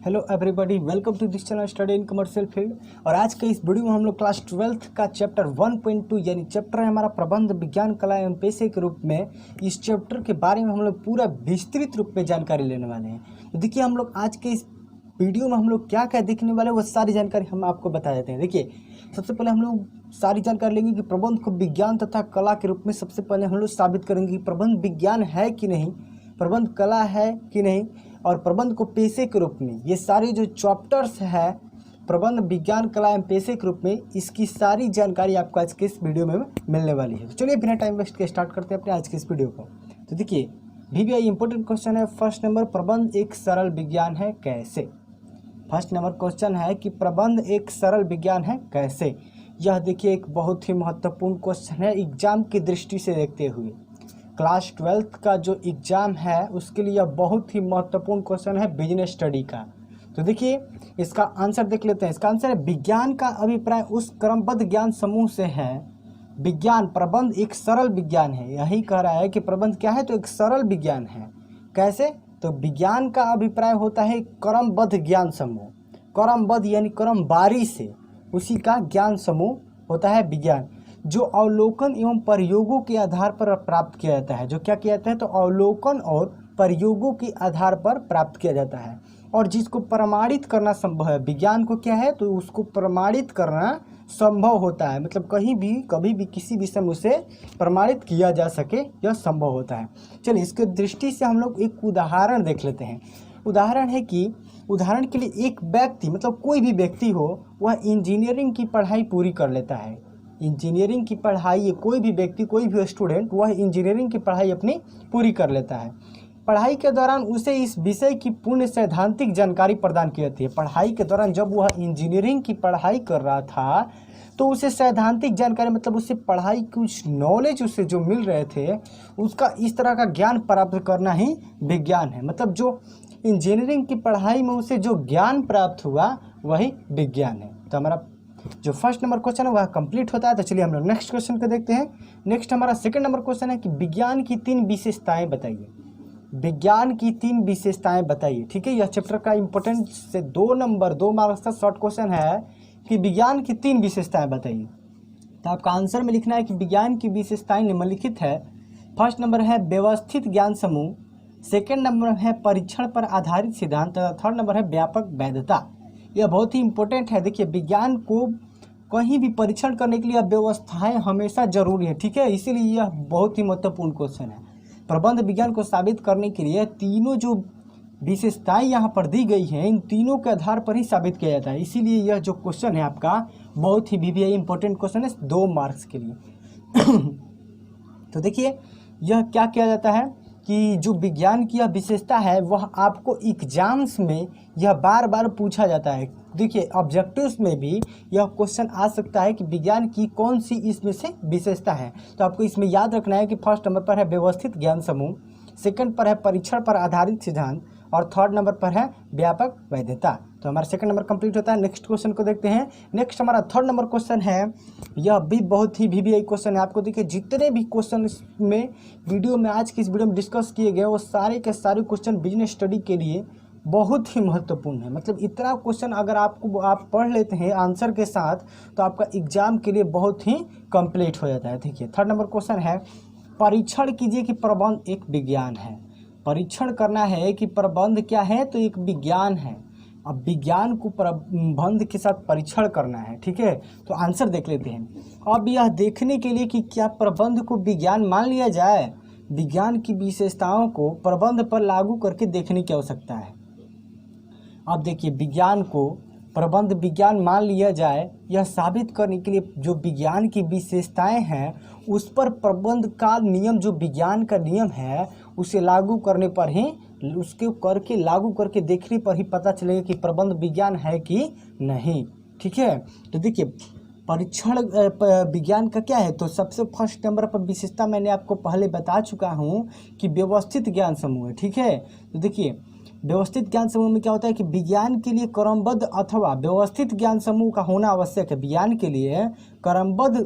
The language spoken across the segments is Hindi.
Hello everybody, welcome to this channel study in commercial field. और आज के इस वीडियो में हम लोग क्लास 12th का चैप्टर 1.2 यानी चैप्टर है हमारा प्रबंध विज्ञान कला एवं पेशे के रूप में। इस चैप्टर के बारे में हम लोग पूरा विस्तृत रूप में जानकारी लेने वाले हैं। तो देखिए, हम लोग आज के इस वीडियो में हम लोग क्या क्या देखने वाले हैं वो सारी जानकारी हम आपको बता देते हैं। देखिए, सबसे पहले हम लोग सारी जानकारी लेंगे कि प्रबंध को विज्ञान तथा कला के रूप में सबसे पहले हम लोग साबित करेंगे कि प्रबंध विज्ञान है कि नहीं, प्रबंध कला है कि नहीं, और प्रबंध को पेशे के रूप में। ये सारे जो चैप्टर्स है प्रबंध विज्ञान कला एवं पेशे के रूप में, इसकी सारी जानकारी आपको आज के इस वीडियो में मिलने वाली है। तो चलिए बिना टाइम वेस्ट के स्टार्ट करते हैं अपने आज के इस वीडियो को। तो देखिए, VVI इंपॉर्टेंट क्वेश्चन है। फर्स्ट नंबर, प्रबंध एक सरल विज्ञान है कैसे। फर्स्ट नंबर क्वेश्चन है कि प्रबंध एक सरल विज्ञान है कैसे। यह देखिए एक बहुत ही महत्वपूर्ण क्वेश्चन है एग्जाम की दृष्टि से देखते हुए। क्लास 12th का जो एग्ज़ाम है उसके लिए यह बहुत ही महत्वपूर्ण क्वेश्चन है बिजनेस स्टडी का। तो देखिए, इसका आंसर देख लेते हैं। इसका आंसर है विज्ञान का अभिप्राय उस क्रमबद्ध ज्ञान समूह से है। विज्ञान प्रबंध एक सरल विज्ञान है, यही कह रहा है कि प्रबंध क्या है, तो एक सरल विज्ञान है। कैसे, तो विज्ञान का अभिप्राय होता है क्रमबद्ध ज्ञान समूह। क्रमबद्ध यानी क्रमवारी से उसी का ज्ञान समूह होता है विज्ञान, जो अवलोकन एवं प्रयोगों के आधार पर प्राप्त किया जाता है। जो क्या किया जाता है, तो अवलोकन और प्रयोगों के आधार पर प्राप्त किया जाता है, और जिसको प्रमाणित करना संभव है। विज्ञान को क्या है, तो उसको प्रमाणित करना संभव होता है। मतलब कहीं भी कभी भी किसी विषय में उसे प्रमाणित किया जा सके, यह संभव होता है। चलिए, इसके दृष्टि से हम लोग एक उदाहरण देख लेते हैं। उदाहरण है कि उदाहरण के लिए एक व्यक्ति, मतलब कोई भी व्यक्ति हो, वह इंजीनियरिंग की पढ़ाई पूरी कर लेता है। इंजीनियरिंग की पढ़ाई, कोई भी व्यक्ति, कोई भी स्टूडेंट, वह इंजीनियरिंग की पढ़ाई अपनी पूरी कर लेता है। पढ़ाई के दौरान उसे इस विषय की पूर्ण सैद्धांतिक जानकारी प्रदान की जाती है। पढ़ाई के दौरान जब वह इंजीनियरिंग की पढ़ाई कर रहा था तो उसे सैद्धांतिक जानकारी, मतलब उससे पढ़ाई कुछ नॉलेज उसे जो मिल रहे थे, उसका इस तरह का ज्ञान प्राप्त करना ही विज्ञान है। मतलब जो इंजीनियरिंग की पढ़ाई में उसे जो ज्ञान प्राप्त हुआ वही विज्ञान है। तो हमारा जो फर्स्ट नंबर क्वेश्चन है वह कंप्लीट होता है। तो चलिए हम लोग नेक्स्ट क्वेश्चन को देखते हैं। नेक्स्ट हमारा सेकंड नंबर क्वेश्चन है कि विज्ञान की 3 विशेषताएं बताइए। विज्ञान की 3 विशेषताएं बताइए। ठीक है, यह चैप्टर का इंपॉर्टेंट से 2 मार्क्स का शॉर्ट क्वेश्चन है कि विज्ञान की 3 विशेषताएं बताइए। तो आपका आंसर में लिखना है कि विज्ञान की विशेषताएं निम्नलिखित है। फर्स्ट नंबर है व्यवस्थित ज्ञान समूह, सेकेंड नंबर है परीक्षण पर आधारित सिद्धांत, तथा थर्ड नंबर है व्यापक वैधता। यह बहुत ही इंपॉर्टेंट है। देखिए, विज्ञान को कहीं भी परीक्षण करने के लिए व्यवस्थाएं हमेशा जरूरी है। ठीक है, इसीलिए यह बहुत ही महत्वपूर्ण क्वेश्चन है। प्रबंध विज्ञान को साबित करने के लिए तीनों जो विशेषताएं यहाँ पर दी गई हैं, इन तीनों के आधार पर ही साबित किया जाता है। इसीलिए यह जो क्वेश्चन है आपका बहुत ही VVI इंपॉर्टेंट क्वेश्चन है 2 मार्क्स के लिए। तो देखिए, यह क्या किया जाता है कि जो विज्ञान की यह विशेषता है वह आपको एग्जाम्स में यह बार बार पूछा जाता है। देखिए, ऑब्जेक्टिव्स में भी यह क्वेश्चन आ सकता है कि विज्ञान की कौन सी इसमें से विशेषता है। तो आपको इसमें याद रखना है कि फर्स्ट नंबर पर है व्यवस्थित ज्ञान समूह, सेकंड पर है परीक्षण पर आधारित सिद्धांत, और थर्ड नंबर पर है व्यापक वैधता। तो हमारा सेकंड नंबर कंप्लीट होता है। नेक्स्ट क्वेश्चन को देखते हैं। नेक्स्ट हमारा थर्ड नंबर क्वेश्चन है, यह भी बहुत ही VVI क्वेश्चन है। आपको देखिए, जितने भी क्वेश्चन में वीडियो में आज की इस वीडियो में डिस्कस किए गए वो सारे के सारे क्वेश्चन बिजनेस स्टडी के लिए बहुत ही महत्वपूर्ण है। मतलब इतना क्वेश्चन अगर आप पढ़ लेते हैं आंसर के साथ, तो आपका एग्जाम के लिए बहुत ही कंप्लीट हो जाता है। देखिए, थर्ड नंबर क्वेश्चन है, परीक्षण कीजिए कि प्रबंध एक विज्ञान है। परीक्षण करना है कि प्रबंध क्या है, तो एक विज्ञान है। अब विज्ञान को प्रबंध के साथ परीक्षण करना है। ठीक है, तो आंसर देख लेते हैं। अब यह देखने के लिए कि क्या प्रबंध को विज्ञान मान लिया जाए, विज्ञान की विशेषताओं को प्रबंध पर लागू करके देखने की आवश्यकता है। अब देखिए, विज्ञान को प्रबंध विज्ञान मान लिया जाए, यह साबित करने के लिए जो विज्ञान की विशेषताएं हैं उस पर प्रबंध का नियम, जो विज्ञान का नियम है, उसे लागू करने पर ही, उसके करके लागू करके देखने पर ही पता चलेगा कि प्रबंध विज्ञान है कि नहीं। ठीक है, तो देखिए, परीक्षण विज्ञान का क्या है, तो सबसे फर्स्ट नंबर पर विशेषता मैंने आपको पहले बता चुका हूँ कि व्यवस्थित ज्ञान समूह है। ठीक है, तो देखिए, व्यवस्थित ज्ञान समूह में क्या होता है कि विज्ञान के लिए क्रमबद्ध अथवा व्यवस्थित ज्ञान समूह का होना आवश्यक है। विज्ञान के लिए क्रमबद्ध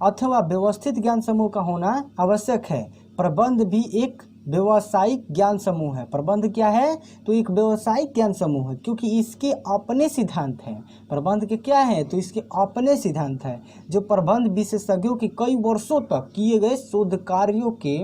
अथवा व्यवस्थित ज्ञान समूह का होना आवश्यक है। प्रबंध भी एक व्यवसायिक ज्ञान समूह है। प्रबंध क्या है? तो एक व्यवसायिक ज्ञान समूह है, क्योंकि इसके अपने सिद्धांत हैं। प्रबंध के क्या है? तो इसके अपने सिद्धांत है, जो प्रबंध विशेषज्ञों के कई वर्षों तक किए गए शोध कार्यों के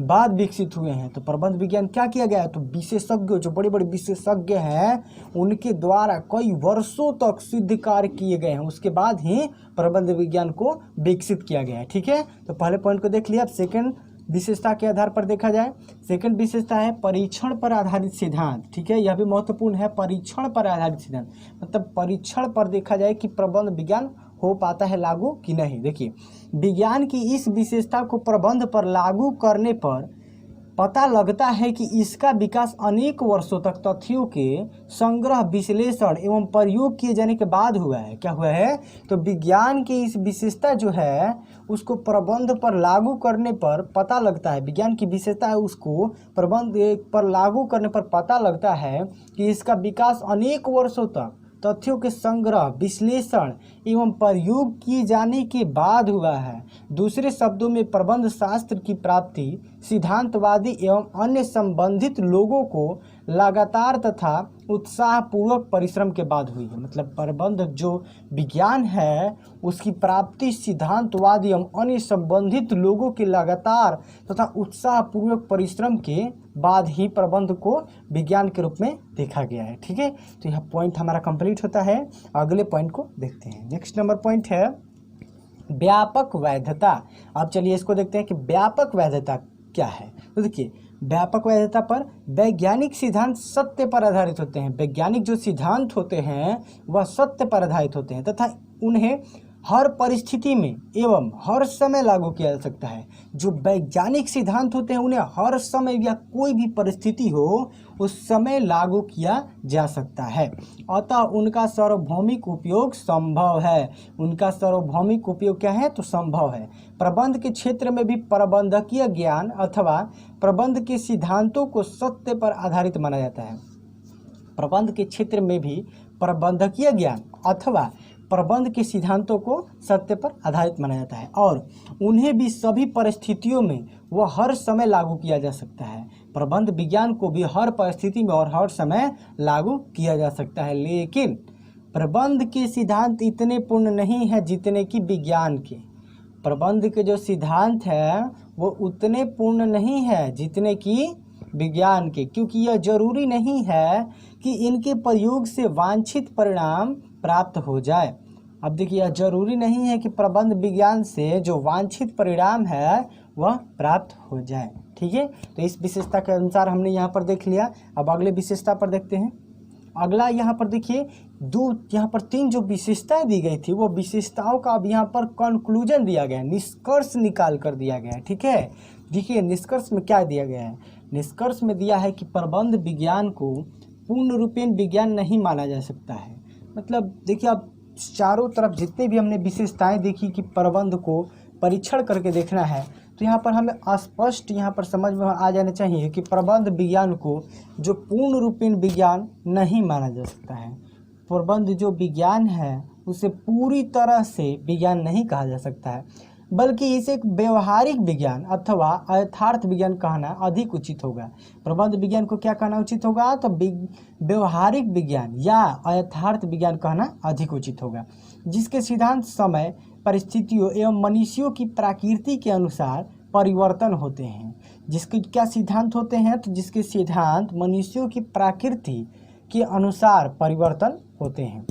बाद विकसित हुए हैं। तो प्रबंध विज्ञान क्या किया गया है? तो विशेषज्ञ, जो बड़े बड़े विशेषज्ञ हैं, उनके द्वारा कई वर्षों तक सिद्ध कार्य किए गए हैं, उसके बाद ही प्रबंध विज्ञान को विकसित किया गया है। ठीक है, तो पहले पॉइंट को देख लिया। अब सेकंड विशेषता के आधार पर देखा जाए, सेकंड विशेषता है परीक्षण पर आधारित सिद्धांत। ठीक है, यह भी महत्वपूर्ण है, परीक्षण पर आधारित सिद्धांत, मतलब परीक्षण पर देखा जाए कि प्रबंध विज्ञान हो पाता है लागू कि नहीं। देखिए, विज्ञान की इस विशेषता को प्रबंध पर लागू करने पर पता लगता है कि इसका विकास अनेक वर्षों तक तथ्यों के संग्रह, विश्लेषण एवं प्रयोग किए जाने के बाद हुआ है। क्या हुआ है? तो विज्ञान की इस विशेषता जो है उसको प्रबंध पर लागू करने पर पता लगता है, विज्ञान की विशेषता है उसको प्रबंध पर लागू करने पर पता लगता है कि इसका विकास अनेक वर्षों तक तथ्यों के संग्रह, विश्लेषण एवं प्रयोग किए जाने के बाद हुआ है। दूसरे शब्दों में प्रबंध शास्त्र की प्राप्ति सिद्धांतवादी एवं अन्य संबंधित लोगों को लगातार तथा उत्साहपूर्वक परिश्रम के बाद हुई है। मतलब प्रबंध जो विज्ञान है उसकी प्राप्ति सिद्धांतवादी एवं अन्य संबंधित लोगों के लगातार तथा उत्साहपूर्वक परिश्रम के बाद ही प्रबंध को विज्ञान के रूप में देखा गया है। ठीक है, तो यह पॉइंट हमारा कंप्लीट होता है। अगले पॉइंट को देखते हैं। नेक्स्ट नंबर पॉइंट है व्यापक वैधता। अब चलिए इसको देखते हैं कि व्यापक वैधता क्या है। तो देखिए, व्यापक वैधता पर वैज्ञानिक सिद्धांत सत्य पर आधारित होते हैं। वैज्ञानिक जो सिद्धांत होते हैं वह सत्य पर आधारित होते हैं तथा उन्हें हर परिस्थिति में एवं हर समय लागू किया जा सकता है। जो वैज्ञानिक सिद्धांत होते हैं उन्हें हर समय या कोई भी परिस्थिति हो उस समय लागू किया जा सकता है, अतः उनका सार्वभौमिक उपयोग संभव है। उनका सार्वभौमिक उपयोग क्या है? तो संभव है। प्रबंध के क्षेत्र में भी प्रबंधकीय ज्ञान अथवा प्रबंध के सिद्धांतों को सत्य पर आधारित माना जाता है। प्रबंध के क्षेत्र में भी प्रबंधकीय ज्ञान अथवा प्रबंध के सिद्धांतों को सत्य पर आधारित माना जाता है और उन्हें भी सभी परिस्थितियों में वह हर समय लागू किया जा सकता है। प्रबंध विज्ञान को भी हर परिस्थिति में और हर समय लागू किया जा सकता है, लेकिन प्रबंध के सिद्धांत इतने पूर्ण नहीं है जितने कि विज्ञान के। प्रबंध के जो सिद्धांत है वो उतने पूर्ण नहीं है जितने कि विज्ञान के, क्योंकि यह जरूरी नहीं है कि इनके प्रयोग से वांछित परिणाम प्राप्त हो जाए। अब देखिए, यह जरूरी नहीं है कि प्रबंध विज्ञान से जो वांछित परिणाम है वह प्राप्त हो जाए। ठीक है, तो इस विशेषता के अनुसार हमने यहाँ पर देख लिया। अब अगले विशेषता पर देखते हैं। अगला यहाँ पर देखिए, यहाँ पर 3 जो विशेषताएं दी गई थी वो विशेषताओं का अब यहाँ पर कंक्लूजन दिया गया है, निष्कर्ष निकाल कर दिया गया है। ठीक है, देखिए निष्कर्ष में क्या दिया गया है। निष्कर्ष में दिया है कि प्रबंध विज्ञान को पूर्ण रूपेण विज्ञान नहीं माना जा सकता है। मतलब देखिए, अब चारों तरफ जितने भी हमने विशेषताएं देखी कि प्रबंध को परीक्षण करके देखना है, तो यहाँ पर हमें स्पष्ट यहाँ पर समझ में आ जाना चाहिए कि प्रबंध विज्ञान को जो पूर्ण रूपेण विज्ञान नहीं माना जा सकता है। प्रबंध जो विज्ञान है उसे पूरी तरह से विज्ञान नहीं कहा जा सकता है, बल्कि इसे एक व्यवहारिक विज्ञान अथवा यथार्थ विज्ञान कहना अधिक उचित होगा। प्रबंध विज्ञान को क्या कहना उचित होगा? तो व्यवहारिक विज्ञान या यथार्थ विज्ञान कहना अधिक उचित होगा, जिसके सिद्धांत समय, परिस्थितियों एवं मनुष्यों की प्रकृति के अनुसार परिवर्तन होते हैं। जिसके क्या सिद्धांत होते हैं? तो जिसके सिद्धांत मनुष्यों की प्रकृति के अनुसार परिवर्तन होते हैं।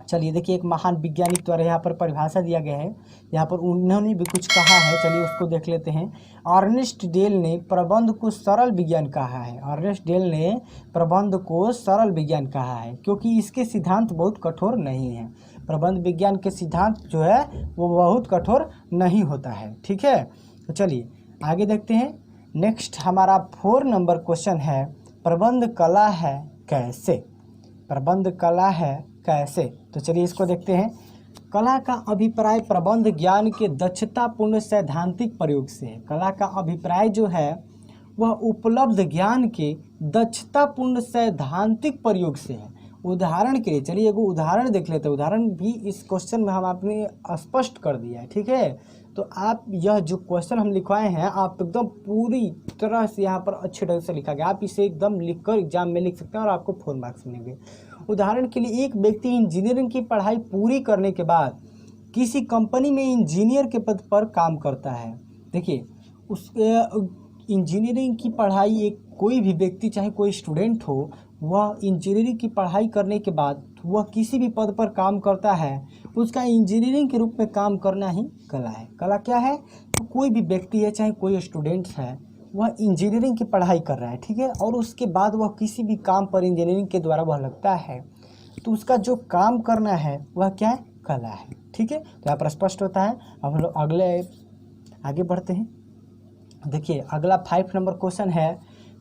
चलिए देखिए, एक महान वैज्ञानिक द्वारा यहाँ पर परिभाषा दिया गया है, यहाँ पर उन्होंने भी कुछ कहा है। चलिए उसको देख लेते हैं। अर्नेस्ट डेल ने प्रबंध को सरल विज्ञान कहा है। अर्नेस्ट डेल ने प्रबंध को सरल विज्ञान कहा है क्योंकि इसके सिद्धांत बहुत कठोर नहीं है। प्रबंध विज्ञान के सिद्धांत जो है वो बहुत कठोर नहीं होता है। ठीक है, तो चलिए आगे देखते हैं। नेक्स्ट हमारा 4 नंबर क्वेश्चन है, प्रबंध कला है कैसे? प्रबंध कला है कैसे? तो चलिए इसको देखते हैं। कला का अभिप्राय प्रबंध ज्ञान के दक्षतापूर्ण सैद्धांतिक प्रयोग से है। कला का अभिप्राय जो है वह उपलब्ध ज्ञान के दक्षतापूर्ण सैद्धांतिक प्रयोग से है। उदाहरण के लिए चलिए एगो उदाहरण देख लेते हैं। उदाहरण भी इस क्वेश्चन में हम आपने स्पष्ट कर दिया है, ठीक है। तो आप यह जो क्वेश्चन हम लिखवाए हैं आप एकदम पूरी तरह से यहाँ पर अच्छे ढंग से लिखा गया, आप इसे एकदम लिखकर एग्जाम में लिख सकते हैं और आपको 4 मार्क्स मिलेंगे। उदाहरण के लिए, एक व्यक्ति इंजीनियरिंग की पढ़ाई पूरी करने के बाद किसी कंपनी में इंजीनियर के पद पर काम करता है। देखिए, उस इंजीनियरिंग की पढ़ाई एक कोई भी व्यक्ति चाहे कोई स्टूडेंट हो, वह इंजीनियरिंग की पढ़ाई करने के बाद वह किसी भी पद पर काम करता है, उसका इंजीनियरिंग के रूप में काम करना ही कला है। कला क्या है? तो कोई भी व्यक्ति है चाहे कोई स्टूडेंट है, वह इंजीनियरिंग की पढ़ाई कर रहा है, ठीक है, और उसके बाद वह किसी भी काम पर इंजीनियरिंग के द्वारा वह लगता है, तो उसका जो काम करना है वह क्या है? कला है, ठीक है। तो यहाँ पर स्पष्ट होता है। अब हम लोग अगले आगे बढ़ते हैं। देखिए, अगला 5 नंबर क्वेश्चन है,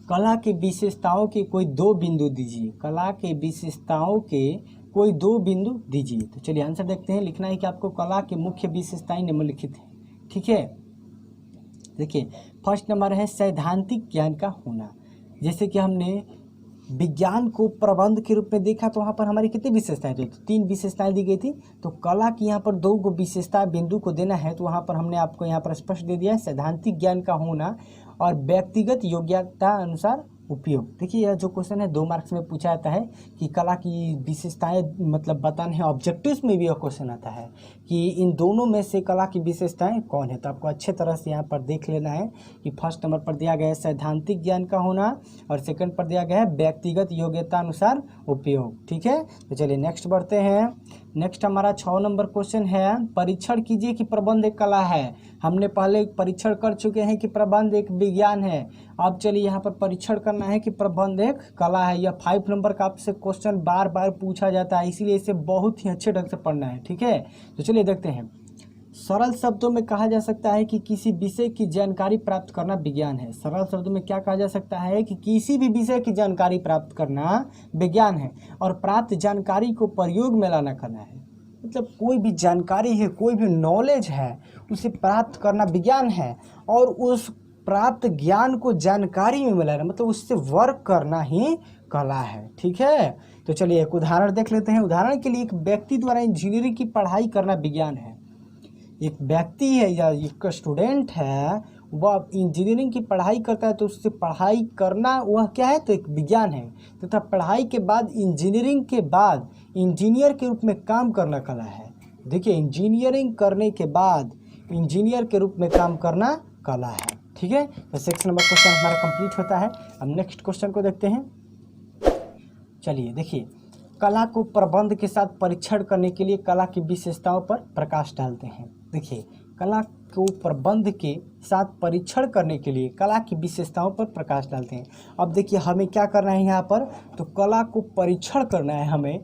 कला के विशेषताओं के कोई 2 बिंदु दीजिए। कला के विशेषताओं के कोई 2 बिंदु दीजिए। तो चलिए आंसर देखते हैं। लिखना है कि आपको कला की मुख्य विशेषताएं निम्नलिखित है, ठीक है। देखिए, फर्स्ट नंबर है सैद्धांतिक ज्ञान का होना। जैसे कि हमने विज्ञान को प्रबंध के रूप में देखा तो वहाँ पर हमारी कितनी विशेषताएं थी? तो 3 विशेषताएं दी गई थी। तो कला की यहाँ पर 2 विशेषता बिंदु को देना है, तो वहाँ पर हमने आपको यहाँ पर स्पष्ट दे दिया है, सैद्धांतिक ज्ञान का होना और व्यक्तिगत योग्यता अनुसार उपयोग। देखिए, यह जो क्वेश्चन है 2 मार्क्स में पूछा जाता है कि कला की विशेषताएं मतलब बताने हैं। ऑब्जेक्टिव्स में भी यह क्वेश्चन आता है कि इन दोनों में से कला की विशेषताएं कौन है। तो आपको अच्छे तरह से यहाँ पर देख लेना है कि फर्स्ट नंबर पर दिया गया है सैद्धांतिक ज्ञान का होना और सेकंड पर दिया गया है व्यक्तिगत योग्यता अनुसार उपयोग, ठीक है। तो चलिए नेक्स्ट बढ़ते हैं। नेक्स्ट हमारा 6 नंबर क्वेश्चन है, परीक्षण कीजिए कि प्रबंध एक कला है। हमने पहले परीक्षण कर चुके हैं कि प्रबंध एक विज्ञान है। अब चलिए यहाँ पर परीक्षण करना है कि प्रबंध एक कला है। यह 5 नंबर का आपसे क्वेश्चन बार बार पूछा जाता है, इसीलिए इसे बहुत ही अच्छे ढंग से पढ़ना है, ठीक है। तो चलिए देखते हैं। सरल शब्दों में कहा जा सकता है कि किसी विषय की जानकारी प्राप्त करना विज्ञान है। सरल शब्दों में क्या कहा जा सकता है कि किसी भी विषय की जानकारी प्राप्त करना विज्ञान है और प्राप्त जानकारी को प्रयोग में लाना कला है। मतलब कोई भी जानकारी है, कोई भी नॉलेज है, उसे प्राप्त करना विज्ञान है और उस प्राप्त ज्ञान को जानकारी में मिलाना मतलब उससे वर्क करना ही कला है, ठीक है। तो चलिए एक उदाहरण देख लेते हैं। उदाहरण के लिए, एक व्यक्ति द्वारा इंजीनियरिंग की पढ़ाई करना विज्ञान है। एक व्यक्ति है या एक स्टूडेंट है, वह इंजीनियरिंग की पढ़ाई करता है, तो उससे पढ़ाई करना वह क्या है? तो एक विज्ञान है। तथा पढ़ाई के बाद इंजीनियरिंग के बाद इंजीनियर के रूप में काम करना कला है। देखिए, इंजीनियरिंग करने के बाद इंजीनियर के रूप में काम करना कला है, ठीक है। तो 6 नंबर क्वेश्चन हमारा कंप्लीट होता है। अब नेक्स्ट क्वेश्चन को देखते हैं। चलिए देखिए, कला को प्रबंध के साथ परीक्षण करने के लिए कला की विशेषताओं पर प्रकाश डालते हैं। देखिए, कला को प्रबंध के साथ परीक्षण करने के लिए कला की विशेषताओं पर प्रकाश डालते हैं। अब देखिए, हमें क्या करना है यहाँ पर? तो कला को परीक्षण करना है हमें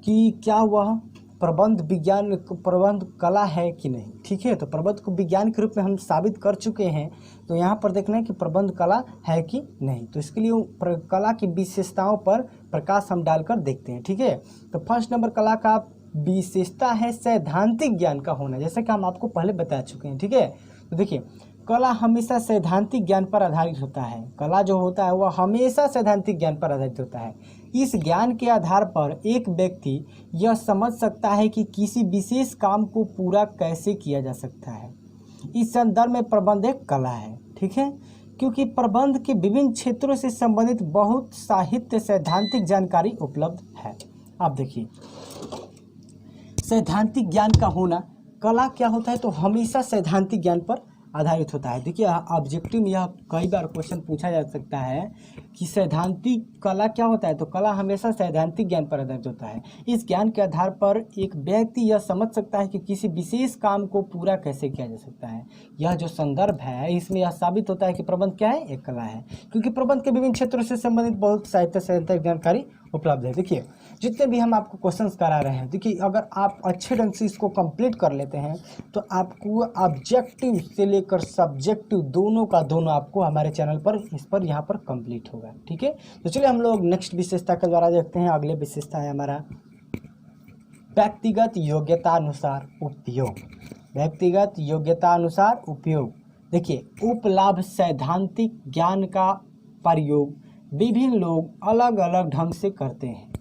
कि क्या वह प्रबंध कला है कि नहीं, ठीक है। तो प्रबंध को विज्ञान के रूप में हम साबित कर चुके हैं, तो यहाँ पर देखना है कि प्रबंध कला है कि नहीं। तो इसके लिए कला की विशेषताओं पर प्रकाश हम डालकर देखते हैं, ठीक है। तो फर्स्ट नंबर कला का विशेषता है सैद्धांतिक ज्ञान का होना, जैसा कि हम आपको पहले बता चुके हैं, ठीक है। तो देखिए, कला हमेशा सैद्धांतिक ज्ञान पर आधारित होता है। कला जो होता है वह हमेशा सैद्धांतिक ज्ञान पर आधारित होता है। इस ज्ञान के आधार पर एक व्यक्ति यह समझ सकता है कि किसी विशेष काम को पूरा कैसे किया जा सकता है। इस संदर्भ में प्रबंध एक कला है, ठीक है, क्योंकि प्रबंध के विभिन्न क्षेत्रों से संबंधित बहुत साहित्य सैद्धांतिक जानकारी उपलब्ध है। आप देखिए, सैद्धांतिक ज्ञान का होना, कला क्या होता है? तो हमेशा सैद्धांतिक ज्ञान पर आधारित होता है। देखिए, ऑब्जेक्टिव में यह कई बार क्वेश्चन पूछा जा सकता है कि सैद्धांतिक कला क्या होता है? तो कला हमेशा सैद्धांतिक ज्ञान पर आधारित होता है। इस ज्ञान के आधार पर एक व्यक्ति यह समझ सकता है कि किसी विशेष काम को पूरा कैसे किया जा सकता है। यह जो संदर्भ है, इसमें यह साबित होता है कि प्रबंध क्या है? एक कला है, क्योंकि प्रबंध के विभिन्न क्षेत्रों से संबंधित बहुत साहित्य सैद्धांतिक जानकारी उपलब्ध है। देखिए, जितने भी हम आपको क्वेश्चंस करा रहे हैं, देखिए अगर आप अच्छे ढंग से इसको कंप्लीट कर लेते हैं तो आपको ऑब्जेक्टिव से लेकर सब्जेक्टिव दोनों का दोनों आपको हमारे चैनल पर यहाँ पर कंप्लीट होगा, ठीक है। तो चलिए हम लोग नेक्स्ट विशेषता के द्वारा देखते हैं। अगले विशेषता है हमारा व्यक्तिगत योग्यता अनुसार उपयोग। व्यक्तिगत योग्यता अनुसार उपयोग। देखिए, उपलब्ध सैद्धांतिक ज्ञान का प्रयोग विभिन्न लोग अलग अलग ढंग से करते हैं।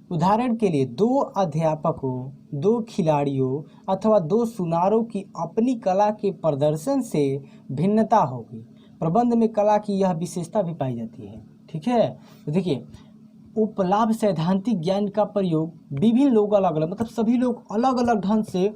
उदाहरण के लिए दो अध्यापकों, दो खिलाड़ियों अथवा दो सुनारों की अपनी कला के प्रदर्शन से भिन्नता होगी। प्रबंध में कला की यह विशेषता भी पाई जाती है। ठीक है, तो देखिए उपलब्ध सैद्धांतिक ज्ञान का प्रयोग विभिन्न लोग अलग अलग, मतलब सभी लोग अलग अलग ढंग से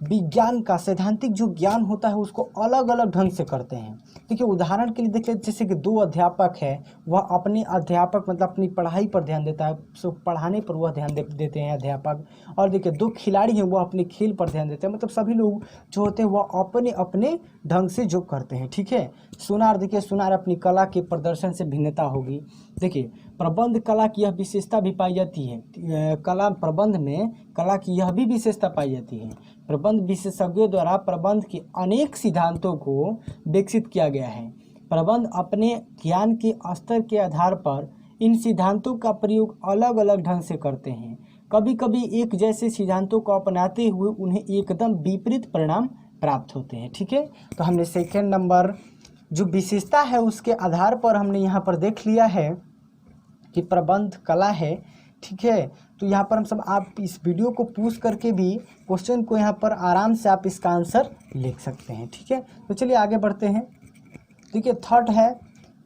विज्ञान का सैद्धांतिक जो ज्ञान होता है उसको अलग अलग ढंग से करते हैं। देखिए उदाहरण के लिए देखिए, जैसे कि दो अध्यापक है, वह अपने अध्यापक मतलब अपनी पढ़ाई पर ध्यान देता है, सो पढ़ाने पर वह ध्यान देते हैं अध्यापक। और देखिए दो खिलाड़ी हैं, वह अपने खेल पर ध्यान देते हैं, मतलब सभी लोग जो होते हैं वह अपने अपने ढंग से जो करते हैं। ठीक है, सुनार, देखिए सुनार अपनी कला के प्रदर्शन से भिन्नता होगी। देखिए प्रबंध कला की यह विशेषता भी पाई जाती है, कला प्रबंध में कला की यह भी विशेषता पाई जाती है। प्रबंध विशेषज्ञों द्वारा प्रबंध के अनेक सिद्धांतों को विकसित किया गया है। प्रबंध अपने ज्ञान के स्तर के आधार पर इन सिद्धांतों का प्रयोग अलग अलग ढंग से करते हैं। कभी कभी एक जैसे सिद्धांतों को अपनाते हुए उन्हें एकदम विपरीत परिणाम प्राप्त होते हैं। ठीक है, तो हमने सेकेंड नंबर जो विशेषता है उसके आधार पर हमने यहाँ पर देख लिया है कि प्रबंध कला है। ठीक है, तो यहाँ पर हम सब आप इस वीडियो को पूछ करके भी क्वेश्चन को यहाँ पर आराम से आप इसका आंसर लिख सकते हैं। ठीक है, तो चलिए आगे बढ़ते हैं। देखिए थर्ड है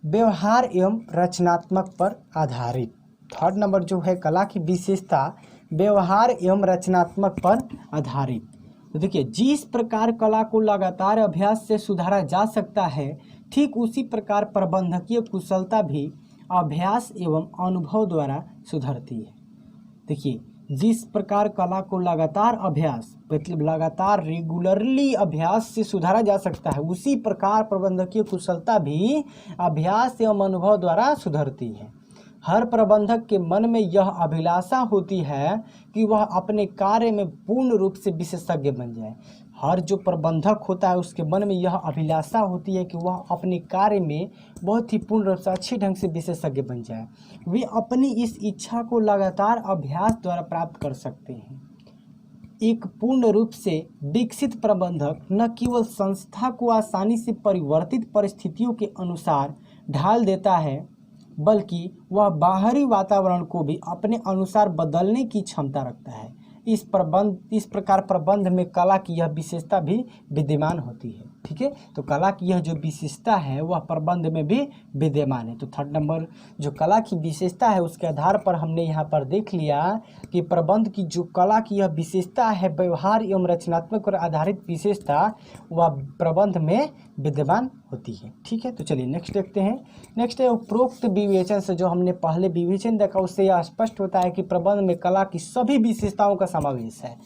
व्यवहार एवं रचनात्मक पर आधारित। थर्ड नंबर जो है कला की विशेषता व्यवहार एवं रचनात्मक पर आधारित। तो देखिए जिस प्रकार कला को लगातार अभ्यास से सुधारा जा सकता है, ठीक उसी प्रकार प्रबंधकीय कुशलता भी अभ्यास एवं अनुभव द्वारा सुधरती है। देखिए जिस प्रकार कला को लगातार अभ्यास मतलब लगातार रेगुलरली अभ्यास से सुधारा जा सकता है, उसी प्रकार प्रबंधकीय कुशलता भी अभ्यास एवं अनुभव द्वारा सुधरती है। हर प्रबंधक के मन में यह अभिलाषा होती है कि वह अपने कार्य में पूर्ण रूप से विशेषज्ञ बन जाए। हर जो प्रबंधक होता है उसके मन में यह अभिलाषा होती है कि वह अपने कार्य में बहुत ही पूर्ण रूप से अच्छे ढंग से विशेषज्ञ बन जाए। वे अपनी इस इच्छा को लगातार अभ्यास द्वारा प्राप्त कर सकते हैं। एक पूर्ण रूप से विकसित प्रबंधक न केवल संस्था को आसानी से परिवर्तित परिस्थितियों के अनुसार ढाल देता है, बल्कि वह बाहरी वातावरण को भी अपने अनुसार बदलने की क्षमता रखता है। इस प्रकार प्रबंध में कला की यह विशेषता भी विद्यमान होती है। ठीक है, तो कला की यह जो विशेषता है वह प्रबंध में भी विद्यमान है। तो थर्ड नंबर जो कला की विशेषता है उसके आधार पर हमने यहाँ पर देख लिया कि प्रबंध की जो कला की यह विशेषता है व्यवहार एवं रचनात्मक पर आधारित विशेषता वह प्रबंध में विद्यमान होती है। ठीक है, तो चलिए नेक्स्ट देखते हैं। नेक्स्ट है उपरोक्त विवेचन से जो हमने पहले विवेचन देखा उससे यह स्पष्ट होता है कि प्रबंध में कला की सभी विशेषताओं का समावेश है।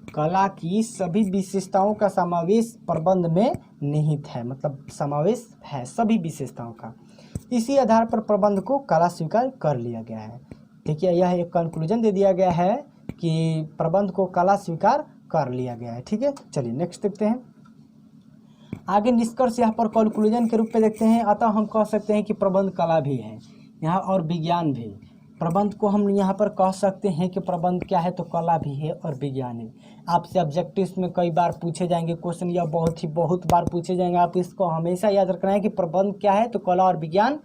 कला की सभी विशेषताओं का समावेश प्रबंध में निहित है, मतलब समावेश है सभी विशेषताओं का। इसी आधार पर प्रबंध को कला स्वीकार कर लिया गया है। देखिए यह एक कंक्लूजन दे दिया गया है कि प्रबंध को कला स्वीकार कर लिया गया है। ठीक है, चलिए नेक्स्ट देखते हैं। आगे निष्कर्ष यहाँ पर कंक्लूजन के रूप में देखते हैं। अतः हम कह सकते हैं कि प्रबंध कला भी है यहाँ और विज्ञान भी। प्रबंध को हम यहाँ पर कह सकते हैं कि प्रबंध क्या है, तो कला भी है और विज्ञान है। आपसे ऑब्जेक्टिव्स में कई बार पूछे जाएंगे क्वेश्चन या बहुत बार पूछे जाएंगे। आप इसको हमेशा याद रखना है कि प्रबंध क्या है, तो कला और विज्ञान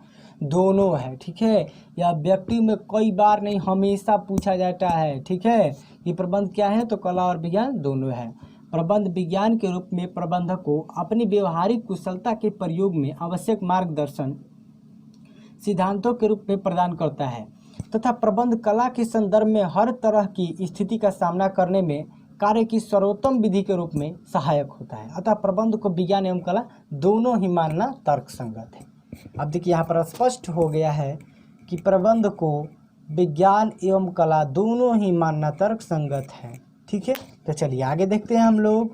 दोनों है। ठीक है, या ऑब्जेक्टिव में कई बार नहीं हमेशा पूछा जाता है। ठीक है, कि प्रबंध क्या है, तो कला और विज्ञान दोनों है। प्रबंध विज्ञान के रूप में प्रबंधक को अपनी व्यवहारिक कुशलता के प्रयोग में आवश्यक मार्गदर्शन सिद्धांतों के रूप में प्रदान करता है तथा प्रबंध कला के संदर्भ में हर तरह की स्थिति का सामना करने में कार्य की सर्वोत्तम विधि के रूप में सहायक होता है। अतः प्रबंध को विज्ञान एवं कला दोनों ही मानना तर्कसंगत है। अब देखिए यहाँ पर स्पष्ट हो गया है कि प्रबंध को विज्ञान एवं कला दोनों ही मानना तर्कसंगत है। ठीक है, तो चलिए आगे देखते हैं हम लोग।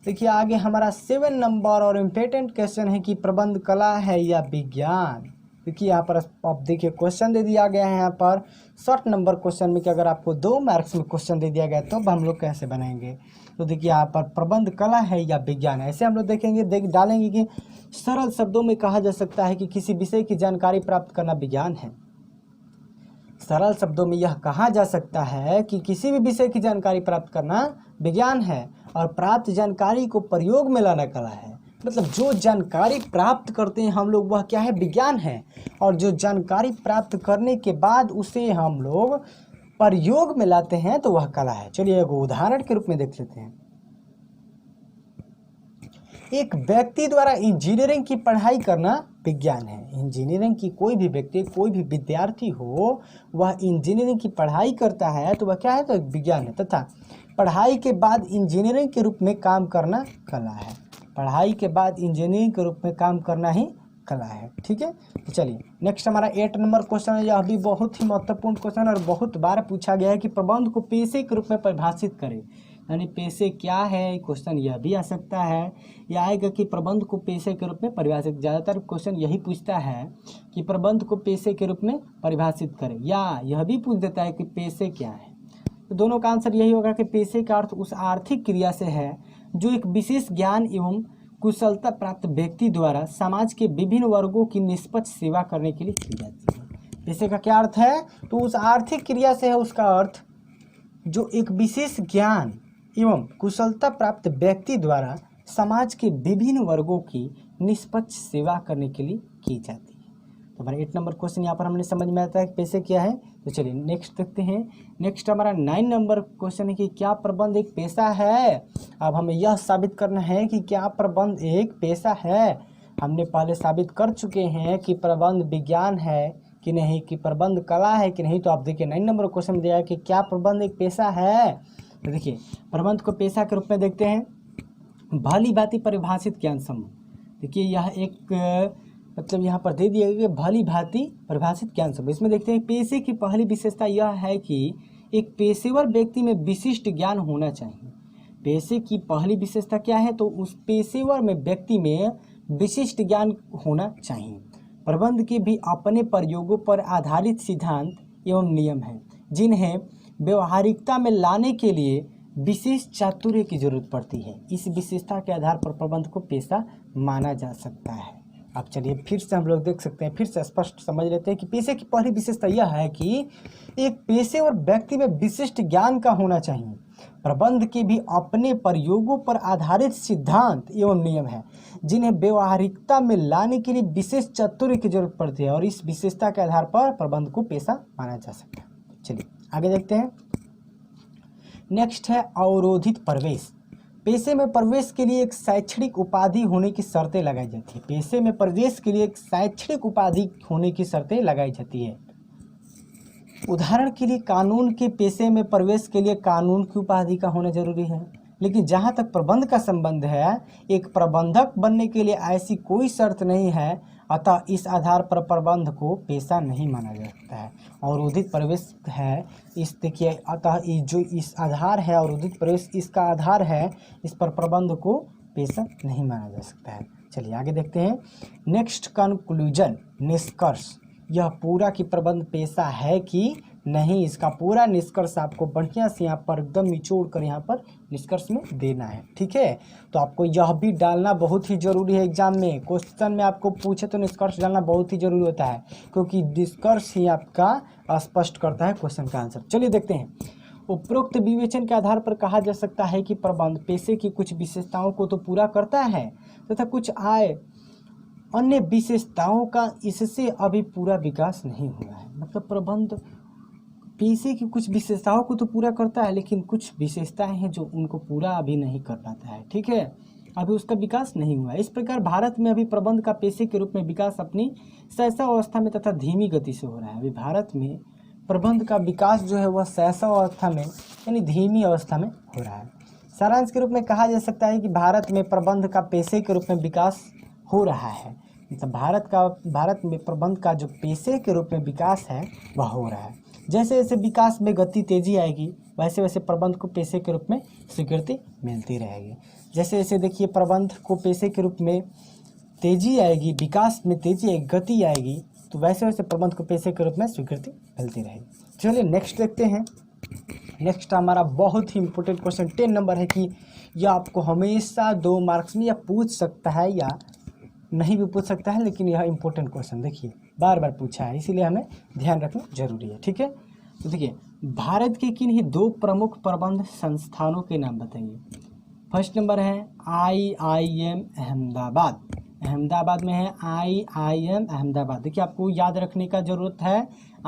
देखिए आगे हमारा 7 नंबर और इम्पोर्टेंट क्वेश्चन है कि प्रबंध कला है या विज्ञान। देखिए यहाँ पर आप देखिए क्वेश्चन दे दिया गया है यहाँ पर शॉर्ट नंबर क्वेश्चन में कि अगर आपको 2 मार्क्स में क्वेश्चन दे दिया गया तो हम लोग कैसे बनाएंगे। तो देखिए यहाँ पर प्रबंध कला है या विज्ञान है, ऐसे हम लोग देखेंगे डालेंगे कि सरल शब्दों में कहा जा सकता है कि किसी विषय की जानकारी प्राप्त करना विज्ञान है। सरल शब्दों में यह कहा जा सकता है कि किसी भी विषय की जानकारी प्राप्त करना विज्ञान है और प्राप्त जानकारी को प्रयोग में लाना कला है। मतलब जो जानकारी प्राप्त करते हैं हम लोग वह क्या है, विज्ञान है। और जो जानकारी प्राप्त करने के बाद उसे हम लोग प्रयोग में लाते हैं तो वह कला है। चलिए एक उदाहरण के रूप में देख लेते हैं। एक व्यक्ति द्वारा इंजीनियरिंग की पढ़ाई करना विज्ञान है। इंजीनियरिंग की कोई भी व्यक्ति, कोई भी विद्यार्थी हो, वह इंजीनियरिंग की पढ़ाई करता है तो वह क्या है, तो एक विज्ञान है। तथा पढ़ाई के बाद इंजीनियरिंग के रूप में काम करना कला है। पढ़ाई के बाद इंजीनियरिंग के रूप में काम करना ही कला है। ठीक है, तो चलिए नेक्स्ट हमारा 8 नंबर क्वेश्चन है। यह भी बहुत ही महत्वपूर्ण क्वेश्चन और बहुत बार पूछा गया है कि प्रबंध को पेशे के रूप में परिभाषित करें। यानी पेशे क्या है, क्वेश्चन यह भी आ सकता है। यह आएगा कि प्रबंध को पेशे के रूप में परिभाषित, ज़्यादातर क्वेश्चन यही पूछता है कि प्रबंध को पेशे के रूप में परिभाषित करें, या यह भी पूछ देता है कि पेशे क्या है। तो दोनों का आंसर यही होगा कि पेशे का अर्थ उस आर्थिक क्रिया से है जो एक विशेष ज्ञान एवं कुशलता प्राप्त व्यक्ति द्वारा समाज के विभिन्न वर्गों की निष्पक्ष सेवा करने के लिए की जाती है। पेशे का क्या अर्थ है, तो उस आर्थिक क्रिया से है उसका अर्थ जो एक विशेष ज्ञान एवं कुशलता प्राप्त व्यक्ति द्वारा समाज के विभिन्न वर्गों की निष्पक्ष सेवा करने के लिए की जाती है। तो हमारा 8 नंबर क्वेश्चन यहाँ पर हमने समझ में आता है कि पेशे क्या है। तो चलिए नेक्स्ट देखते हैं। नेक्स्ट हमारा 9 नंबर क्वेश्चन है कि क्या प्रबंध एक पेशा है। अब हमें यह साबित करना है कि क्या प्रबंध एक पेशा है। हमने पहले साबित कर चुके हैं कि प्रबंध विज्ञान है कि नहीं, कि प्रबंध कला है कि नहीं। तो आप देखिए 9 नंबर क्वेश्चन दिया है कि क्या प्रबंध एक पेशा है। तो देखिए प्रबंध को पेशा के रूप में देखते हैं। भली भांति परिभाषित ज्ञान समूह, देखिए यह एक मतलब यहाँ पर दे दिया गया भली भांति परिभाषित ज्ञान समूह। इसमें देखते हैं पेशे की पहली विशेषता यह है कि एक पेशेवर व्यक्ति में विशिष्ट ज्ञान होना चाहिए। पेशे की पहली विशेषता क्या है, तो उस पेशेवर में व्यक्ति में विशिष्ट ज्ञान होना चाहिए। प्रबंध के भी अपने प्रयोगों पर आधारित सिद्धांत एवं नियम हैं जिन्हें व्यवहारिकता में लाने के लिए विशेष चातुर्य की जरूरत पड़ती है। इस विशेषता के आधार पर प्रबंध को पेशा माना जा सकता है। अब चलिए फिर से हम लोग देख सकते हैं, फिर से स्पष्ट समझ लेते हैं कि पेशे की पहली विशेषता यह है कि एक पेशेवर व्यक्ति में विशिष्ट ज्ञान का होना चाहिए। प्रबंध के भी अपने प्रयोगों पर आधारित सिद्धांत एवं नियम है जिन्हें व्यवहारिकता में लाने के लिए विशेष चातुर्य की जरूरत पड़ती है और इस विशेषता के आधार पर प्रबंध को पेशा माना जा सकता है। चलिए आगे देखते हैं। नेक्स्ट है अवरोधित प्रवेश। पेशे में प्रवेश के लिए एक शैक्षणिक उपाधि होने की शर्तें लगाई जाती है। पेशे में प्रवेश के लिए एक शैक्षणिक उपाधि होने की शर्तें लगाई जाती है। उदाहरण के लिए कानून के पेशे में प्रवेश के लिए कानून की उपाधि का होना जरूरी है। लेकिन जहाँ तक प्रबंध का संबंध है, एक प्रबंधक बनने के लिए ऐसी कोई शर्त नहीं है, अतः इस आधार पर प्रबंध को पेशा नहीं माना जा सकता है। अवरोधित प्रवेश है इस, देखिए अतः जो इस आधार है अवरोधित प्रवेश, इसका आधार है, इस पर प्रबंध को पेशा नहीं माना जा सकता है। चलिए आगे देखते हैं। नेक्स्ट कंक्लूजन, निष्कर्ष। यह पूरा कि प्रबंध पेशा है कि नहीं, इसका पूरा निष्कर्ष आपको बढ़िया से यहाँ पर एकदम निचोड़ कर यहाँ पर निष्कर्ष में देना है। ठीक है, तो आपको यह भी डालना बहुत ही जरूरी है। एग्जाम में क्वेश्चन में आपको पूछे तो निष्कर्ष डालना बहुत ही जरूरी होता है, क्योंकि निष्कर्ष ही आपका स्पष्ट करता है क्वेश्चन का आंसर। चलिए देखते हैं। उपरोक्त विवेचन के आधार पर कहा जा सकता है कि प्रबंध पेशे की कुछ विशेषताओं को तो पूरा करता है तथा कुछ अन्य विशेषताओं का इससे अभी पूरा विकास नहीं हुआ है। मतलब प्रबंध पेशे की कुछ विशेषताओं को तो पूरा करता है, लेकिन कुछ विशेषताएं हैं जो उनको पूरा अभी नहीं कर पाता है। ठीक है, अभी उसका विकास नहीं हुआ है। इस प्रकार भारत में अभी प्रबंध का पेशे के रूप में विकास अपनी शैशव अवस्था में तथा धीमी गति से हो रहा है। अभी भारत में प्रबंध का विकास जो है वह शैशव अवस्था में यानी धीमी अवस्था में हो रहा है। सारांश के रूप में कहा जा सकता है कि भारत में प्रबंध का पेशे के रूप में विकास हो रहा है। मतलब भारत में प्रबंध का जो पेशे के रूप में विकास है वह हो रहा है। जैसे जैसे विकास में गति तेजी आएगी, वैसे वैसे प्रबंध को पेशे के रूप में स्वीकृति मिलती रहेगी। जैसे जैसे देखिए प्रबंध को पेशे के रूप में तेजी आएगी, विकास में तेजी आएगी, गति आएगी, तो वैसे वैसे प्रबंध को पेशे के रूप में स्वीकृति मिलती रहेगी। चलिए नेक्स्ट देखते हैं। नेक्स्ट हमारा बहुत ही इंपॉर्टेंट क्वेश्चन 10 नंबर है कि यह आपको हमेशा 2 मार्क्स में या पूछ सकता है या नहीं भी पूछ सकता है, लेकिन यह इंपॉर्टेंट क्वेश्चन देखिए बार बार पूछा है, इसीलिए हमें ध्यान रखना जरूरी है। ठीक है, तो देखिए भारत के किन्हीं 2 प्रमुख प्रबंध संस्थानों के नाम बताइए। फर्स्ट नंबर है IIM अहमदाबाद, अहमदाबाद में है IIM अहमदाबाद। देखिए आपको याद रखने का ज़रूरत है,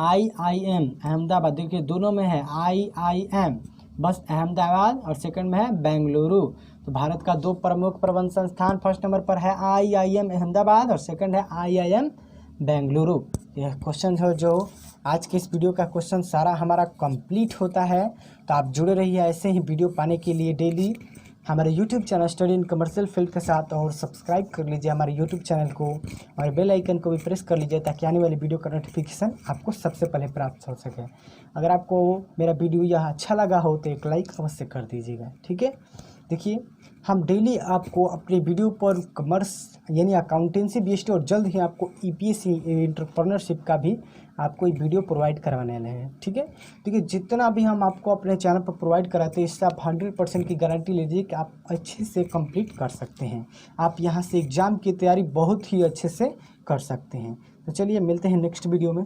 IIM अहमदाबाद, देखिए दोनों में है IIM, बस अहमदाबाद और सेकंड में है बेंगलुरु। तो भारत का 2 प्रमुख प्रबंध संस्थान, फर्स्ट नंबर पर है IIM अहमदाबाद और सेकंड है IIM बेंगलुरु। यह क्वेश्चन है जो आज के इस वीडियो का क्वेश्चन सारा हमारा कंप्लीट होता है। तो आप जुड़े रहिए ऐसे ही वीडियो पाने के लिए डेली हमारे YouTube channel study in commercial field के साथ, और सब्सक्राइब कर लीजिए हमारे YouTube चैनल को और बेल आइकन को भी प्रेस कर लीजिए ताकि आने वाली वीडियो का नोटिफिकेशन आपको सबसे पहले प्राप्त हो सके। अगर आपको मेरा वीडियो यह अच्छा लगा हो तो एक लाइक अवश्य कर दीजिएगा, ठीक है। देखिए हम डेली आपको अपने वीडियो पर कॉमर्स यानी अकाउंटेंसी बेस्ड और जल्द ही आपको EPSC एंटरप्रेन्योरशिप का भी आपको एक वीडियो प्रोवाइड करवाने वाले हैं, ठीक है। देखिए जितना भी हम आपको अपने चैनल पर प्रोवाइड कराते हैं इससे आप 100% की गारंटी लीजिए कि आप अच्छे से कंप्लीट कर सकते हैं। आप यहाँ से एग्ज़ाम की तैयारी बहुत ही अच्छे से कर सकते हैं। तो चलिए मिलते हैं नेक्स्ट वीडियो में।